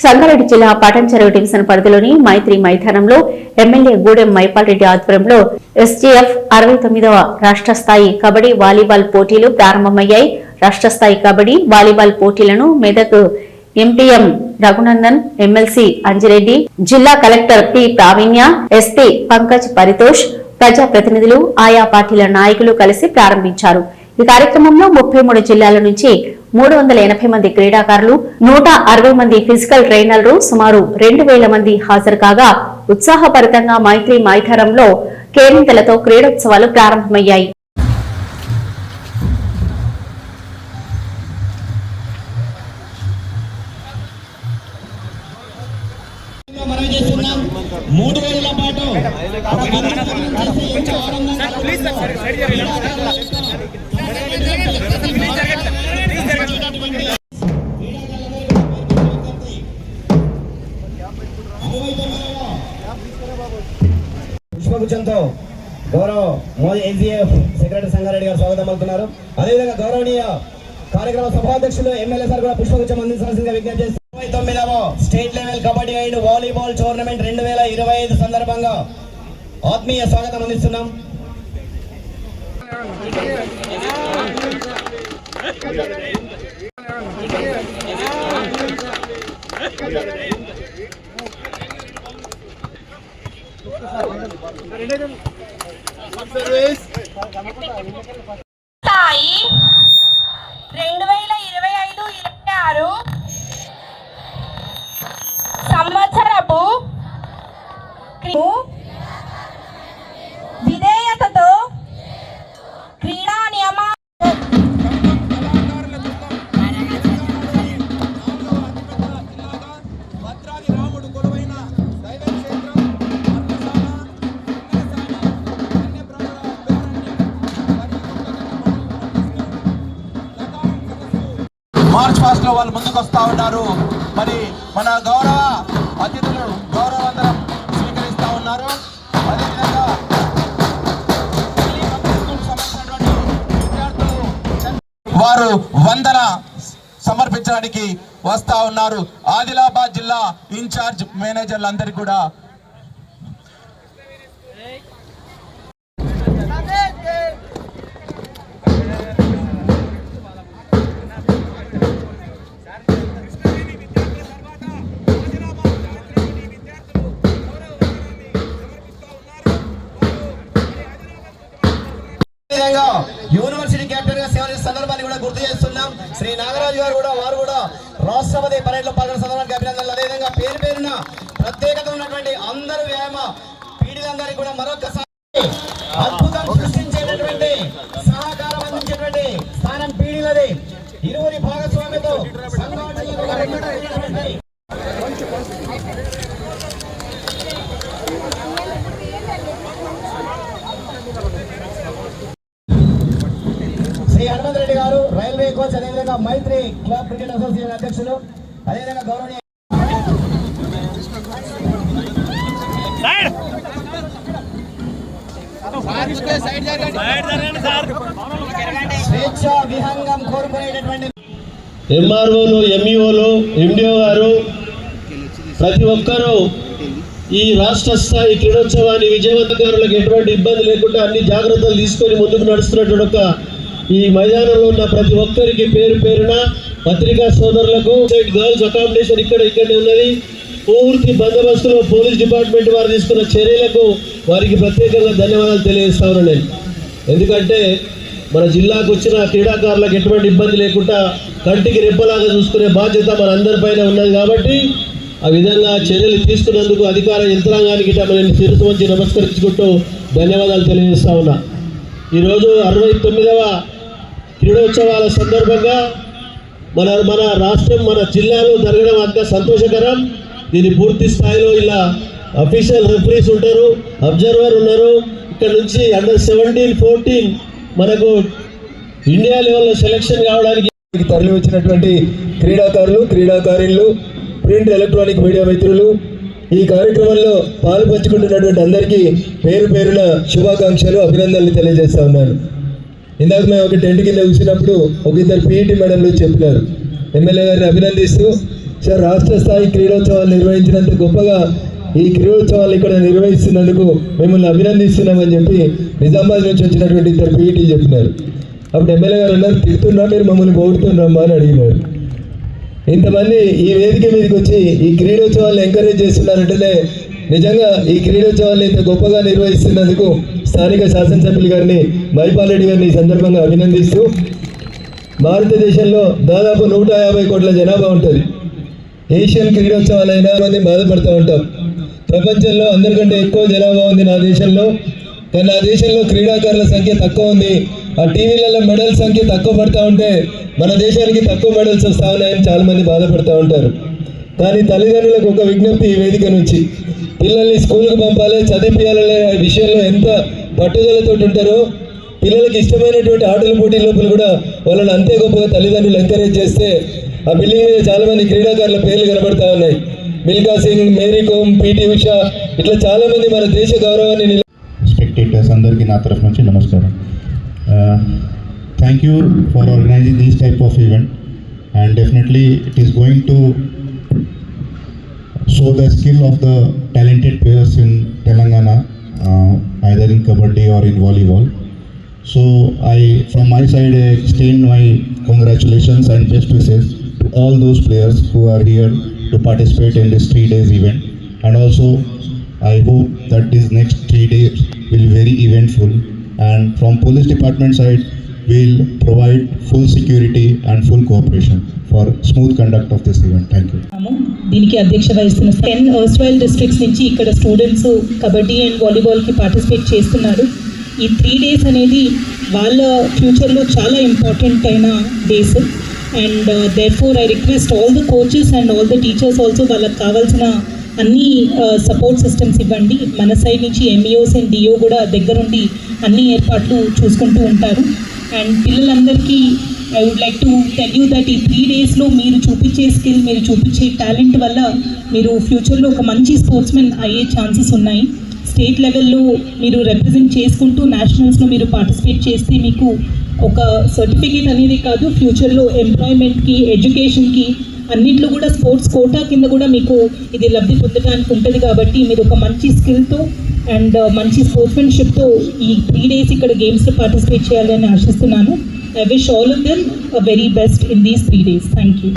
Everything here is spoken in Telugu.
సంగారెడ్డి జిల్లా పటాన్చెరు డివిజన్ పరిధిలోని మైత్రి మైదానంలో ఎమ్మెల్యే గూడెం మైపాల్ రెడ్డి ఆధ్వర్యంలో ఎస్టీఎఫ్ 69వ రాష్ట్ర స్థాయి కబడ్డీ వాలీబాల్ పోటీలు ప్రారంభమయ్యాయి. రాష్ట్ర స్థాయి కబడ్డీ వాలీబాల్ పోటీలను మెదక్ ఎంపీఎం రఘునందన్, ఎమ్మెల్సీ అంజిరెడ్డి, జిల్లా కలెక్టర్ పి ప్రావీణ్య, ఎస్పీ పంకజ్ పరితోష్, ప్రజాప్రతినిధులు, ఆయా పార్టీల నాయకులు కలిసి ప్రారంభించారు. ఈ కార్యక్రమంలో 33 జిల్లాల నుంచి 380 మంది క్రీడాకారులు, 160 మంది ఫిజికల్ ట్రైనర్లు, సుమారు 2000 మంది హాజరు కాగా ఉత్సాహభరితంగా మైత్రి మైదానంలో కేరింతలతో క్రీడోత్సవాలు ప్రారంభమయ్యాయి. పుష్పగుచ్చంతో గౌరవ మోదీ ఎన్సీఎఫ్ సెక్రటరీ సంగారెడ్డి గారు స్వాగతం పలుకుతున్నారు. అదేవిధంగా గౌరవనీయ కార్యక్రమ సభాధ్యక్షులు ఎమ్మెల్యే సార్ కూడా పుష్పగుచ్చం అందించాల్సిందిగా విజ్ఞప్తి చేస్తారు. 29వ state level kabaddi and volleyball tournament 2025 సందర్భంగా ఆత్మీయ స్వాగతం అందిస్తున్నాం. స్థాయి 2025-26 సంవత్సరపు విధేయతతో క్రీడా నియమ మార్చ్ ఫాస్ట్ లో వాళ్ళు ముందుకు వస్తా ఉన్నారు. మరి మన గౌరవ అతిథులు గౌరవందరం స్వీకరిస్తా ఉన్నారు. అదేవిధంగా వారు వందన సమర్పించడానికి వస్తా ఉన్నారు. ఆదిలాబాద్ జిల్లా ఇన్ఛార్జ్ మేనేజర్లందరికీ కూడా యూనివర్సిటీ కెప్టెన్ గా సేవ చేసే సందర్భాన్ని కూడా గుర్తు చేస్తున్నాం. శ్రీ నాగరాజు గారు కూడా వారు కూడా రాష్ట్రపతి పరేడ్ లో పాల్గొన్న సందర్భానికి అభినందనలు. అదేవిధంగా పేరు పేరున ప్రత్యేకత ఉన్నటువంటి అందరూ వ్యాయామ పీడిలందరికీ కూడా మరొకసారి అద్భుతం సృష్టించేటటువంటి సహకారం అందించేటువంటి స్థానం పీడిలది. ఇరువురి భాగస్వామ్యంతో శ్రీ హనుమంత్ రెడ్డి గారు రైల్వే కోచ్, అదేవిధంగా మైత్రి క్లబ్ క్రికెట్ అసోసియేషన్ అధ్యక్షులు, అదేవిధంగా గౌరవనీయ స్వేచ్ఛ విహంగం కోరుకునేటటువంటి ఎంఆర్ఓలు, ఎంఈఓలు, ఎండిఓ గారు ప్రతి ఒక్కరూ ఈ రాష్ట్ర స్థాయి క్రీడోత్సవాన్ని విజయవంతకారులకు ఎటువంటి ఇబ్బంది లేకుండా అన్ని జాగ్రత్తలు తీసుకొని ముందుకు నడుస్తున్నటువంటి ఈ మైదానంలో ఉన్న ప్రతి ఒక్కరికి పేరు పేరున పత్రికా సోదరులకు, గర్ల్స్ అకామిడేషన్ ఇక్కడే ఉన్నది, పూర్తి బందోబస్తులో పోలీస్ డిపార్ట్మెంట్ వారు తీసుకున్న చర్యలకు వారికి ప్రత్యేకంగా ధన్యవాదాలు తెలియజేస్తా ఉన్నాను నేను. ఎందుకంటే మన జిల్లాకు వచ్చిన క్రీడాకారులకు ఎటువంటి ఇబ్బంది లేకుండా కంటికి రెప్పలాగా చూసుకునే బాధ్యత మన అందరిపైన ఉన్నది. కాబట్టి ఆ విధంగా చర్యలు తీసుకున్నందుకు అధికార యంత్రాంగానికి నేను శిరస్సు వంచి నమస్కరించుకుంటూ ధన్యవాదాలు తెలియజేస్తా ఉన్నా. ఈరోజు 69వ క్రీడోత్సవాల సందర్భంగా మన రాష్ట్రం, మన జిల్లాలో జరగడం అంత సంతోషకరం. దీని పూర్తి స్థాయిలో ఇలా అఫీషియల్ రెఫరీస్ ఉంటారు, అబ్జర్వర్ ఉన్నారు. ఇక్కడ నుంచి అండర్ 17, 14 మనకు ఇండియా లెవెల్లో సెలెక్షన్ కావడానికి తరలి వచ్చినటువంటి క్రీడాకారులు, క్రీడాకారిణులు, ప్రింట్ ఎలక్ట్రానిక్ మీడియా మిత్రులు, ఈ కార్యక్రమంలో పాలు పంచుకుంటున్నటువంటి అందరికీ పేరు పేరున శుభాకాంక్షలు, అభినందనలు తెలియజేస్తా ఉన్నాను. ఇందాక మేము ఒక టెంట్ కింద చూసినప్పుడు ఒక ఇద్దరు పీఈటీ మేడంలు చెప్పినారు, ఎమ్మెల్యే గారిని అభినందిస్తూ సార్ రాష్ట్ర స్థాయి క్రీడోత్సవాలు నిర్వహించినంత గొప్పగా ఈ క్రీడోత్సవాలు ఇక్కడ నిర్వహిస్తున్నందుకు మిమ్మల్ని అభినందిస్తున్నామని చెప్పి నిజామాబాద్ నుంచి వచ్చినటువంటి ఇద్దరు పీఈటీ చెప్పినారు. అప్పుడు ఎమ్మెల్యే గారు అన్నారు, తిడుతున్నా మీరు మమ్మల్ని పొగుడుతున్నామా అని అడిగినారు. ఇంతమంది ఈ వేదిక మీదకి వచ్చి ఈ క్రీడోత్సవాలను ఎంకరేజ్ చేస్తున్నారంటేనే నిజంగా ఈ క్రీడోత్సవాలను ఇంత గొప్పగా నిర్వహిస్తున్నందుకు స్థానిక శాసనసభ్యులు గారిని మైపాల్ రెడ్డి గారిని ఈ సందర్భంగా అభినందిస్తూ, భారతదేశంలో దాదాపు 150 కోట్ల జనాభా ఉంటుంది. ఏషియన్ క్రీడోత్సవాలైనా మంది బాధపడుతూ ఉంటాం. ప్రపంచంలో అందరికంటే ఎక్కువ జనాభా ఉంది నా దేశంలో, కానీ నా దేశంలో క్రీడాకారుల సంఖ్య తక్కువ ఉంది. ఆ టీవీలలో మెడల్ సంఖ్య తక్కువ పడుతూ ఉంటే మన దేశానికి తక్కువ మెడల్స్ వస్తూ ఉన్నాయని చాలామంది బాధపడుతూ ఉంటారు. కానీ తల్లిదండ్రులకు ఒక విజ్ఞప్తి ఈ వేదిక నుంచి, పిల్లల్ని స్కూల్కి పంపాలి, చదివించాలనే విషయంలో ఎంత పట్టుదలతో ఉంటారో పిల్లలకి ఇష్టమైనటువంటి ఆటల పోటీ లోపల కూడా వాళ్ళని అంతే గొప్పగా తల్లిదండ్రులు ఎంకరేజ్ చేస్తే ఆ బిల్డింగ్ మీద చాలామంది క్రీడాకారుల పేర్లు కనబడతా ఉన్నాయి. మిల్కా సింగ్, మేరీ కోమ్, పీటీ ఉషా, ఇట్లా చాలామంది మన దేశ గౌరవాన్ని స్పెక్టేటర్స్ అందరికీ నా తరఫు నుంచి నమస్కారం. Thank you for organising these type of event and definitely it is going to show the skill of the talented players in Telangana, either in kabaddi or in volleyball. So from my side, I extend my congratulations and best wishes to all those players who are here to participate in this 3 days event. And also, I hope that this next 3 days will be very eventful. And from police department side, we'll provide full security and full cooperation for smooth conduct of this event. Thank you. దీనికి అధ్యక్ష వహిస్తున్న 10 erstwhile డిస్ట్రిక్ట్స్ నుంచి ఇక్కడ స్టూడెంట్స్ కబడ్డీ అండ్ వాలీబాల్కి పార్టిసిపేట్ చేస్తున్నారు. ఈ 3 డేస్ అనేది వాళ్ళ ఫ్యూచర్లో చాలా ఇంపార్టెంట్ అయిన days. And therefore I request all the coaches and all the teachers also వాళ్ళకి కావాల్సిన అన్ని సపోర్ట్ సిస్టమ్స్ ఇవ్వండి. మన సైడ్ నుంచి ఎంఈఓస్ అండ్ డిఓ కూడా దగ్గరుండి అన్ని ఏర్పాట్లు చూసుకుంటూ ఉంటారు. అండ్ పిల్లలందరికీ I would like to tell you that ఈ 3 డేస్లో మీరు చూపించే స్కిల్, మీరు చూపించే టాలెంట్ వల్ల మీరు ఫ్యూచర్లో ఒక మంచి స్పోర్ట్స్మెన్ అయ్యే ఛాన్సెస్ ఉన్నాయి. స్టేట్ లెవెల్లో మీరు రిప్రజెంట్ చేసుకుంటూ నేషనల్స్లో మీరు పార్టిసిపేట్ చేస్తే మీకు ఒక సర్టిఫికేట్ అనేది కాదు, ఫ్యూచర్లో ఎంప్లాయ్మెంట్కి, ఎడ్యుకేషన్కి అన్నింటిలో కూడా స్పోర్ట్స్ కోటా కింద కూడా మీకు ఇది లబ్ధి పొందడానికి ఉంటుంది. కాబట్టి మీరు ఒక మంచి స్కిల్తో అండ్ మంచి స్పోర్ట్స్మెన్షిప్తో ఈ 3 డేస్ ఇక్కడ గేమ్స్లో పార్టిసిపేట్ చేయాలని ఆశిస్తున్నాను. I wish all of them a very best in these 3 days. Thank you.